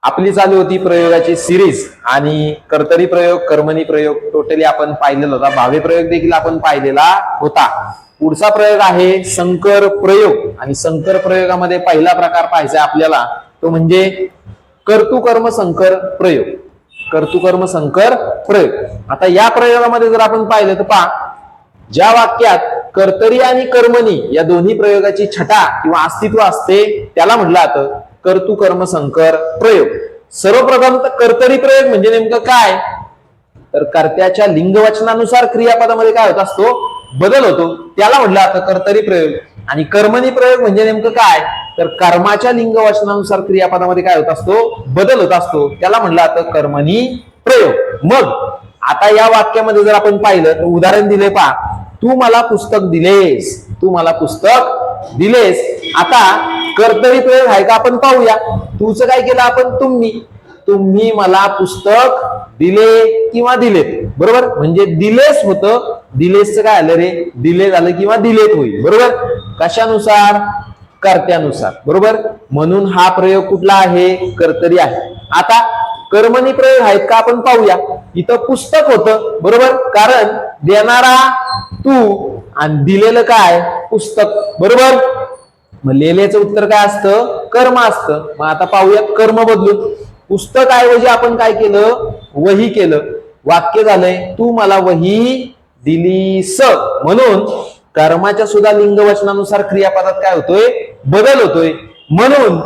आपली चालू होती प्रयोगाची सिरीज आणि कर्तरी प्रयोग, कर्मणी प्रयोग टोटली आपण पाहिलेला होता. भावे प्रयोग देखील आपण पाहिलेला होता. पुढचा प्रयोग आहे संकर प्रयोग आणि संकर प्रयोगामध्ये पहिला प्रकार पाहायचा आपल्याला तो म्हणजे कर्तृकर्म संकर प्रयोग. कर्तृकर्म संकर प्रयोग. आता या प्रयोगामध्ये जर आपण पाहिलं तर पहा, ज्या वाक्यात कर्तरी आणि कर्मणी या दोन्ही प्रयोगाची छटा किंवा अस्तित्व असते त्याला म्हटलं जातं कर्तृकर्म संकर प्रयोग. सर्वप्रथम तर कर्तरी प्रयोग म्हणजे नेमकं काय, तर कर्त्याच्या लिंगवचनानुसार क्रियापदामध्ये काय होत असतो, बदल होतो, त्याला म्हटलं जातं कर्तरी प्रयोग. आणि कर्मणी प्रयोग म्हणजे नेमकं काय, तर कर्माच्या लिंगवचनानुसार क्रियापदामध्ये काय होत असतो, बदल होत असतो, त्याला म्हटलं जातं कर्मणी प्रयोग. मग आता या वाक्यामध्ये जर आपण पाहिलं तर उदाहरण दिले पहा, तू मला पुस्तक दिलेस, तू मला पुस्तक दिलेस. आता कर्तरी प्रयोग आहे का आपण पाहूया. तूच काय केलं आपण, तुम्ही मला पुस्तक दिले किंवा दिलेत, बरोबर. म्हणजे दिलेस होतं, दिलेसचं काय आलं रे, दिले झालं किंवा दिलेत होईल, बरोबर. कशानुसार, कर्त्यानुसार, बरोबर. म्हणून हा प्रयोग कुठला आहे, कर्तरी आहे. आता कर्मणी प्रयोग आहेत का आपण पाहूया. इथं पुस्तक होतं, बरोबर, कारण देणारा तू आणि दिलेलं काय, पुस्तक, बरोबर. मग लिहिलेचं उत्तर काय असतं, कर्म असतं. मग आता पाहूयात कर्म बदलून. पुस्तक ऐवजी आपण काय केलं, वही केलं. वाक्य झालंय तू मला वही दिलीस. म्हणून कर्माच्या सुद्धा लिंगवचनानुसार क्रियापदात काय होतोय, बदल होतोय. म्हणून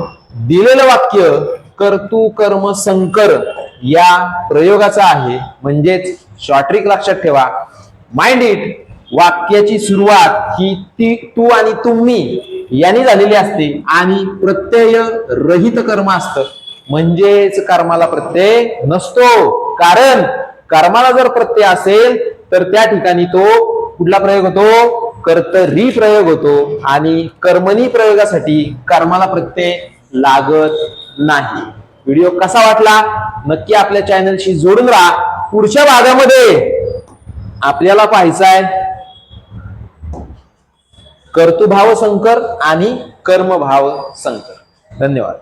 दिलेलं वाक्य कर्तृकर्म संकर या प्रयोगाचा आहे. म्हणजेच शॉर्ट ट्रिक लक्षात ठेवा, माइंड इट. वाक्याची सुरुवात ही तू आणि तुम्ही यांनी झालेली असते आणि प्रत्यय रहित कर्म असतं. म्हणजेच कर्माला प्रत्यय नसतो. कारण कर्माला जर प्रत्यय असेल तर त्या ठिकाणी तो कुठला प्रयोग होतो, कर्तरी प्रयोग होतो. आणि कर्मणी प्रयोगासाठी कर्माला प्रत्यय लागत नाही. व्हिडिओ कसा वाटला नक्की आपल्या चॅनलशी जोडून राहा. पुढच्या भागामध्ये आपल्याला पाहायचं आहे कर्तृभाव संकर आणि कर्मभाव संकर. धन्यवाद.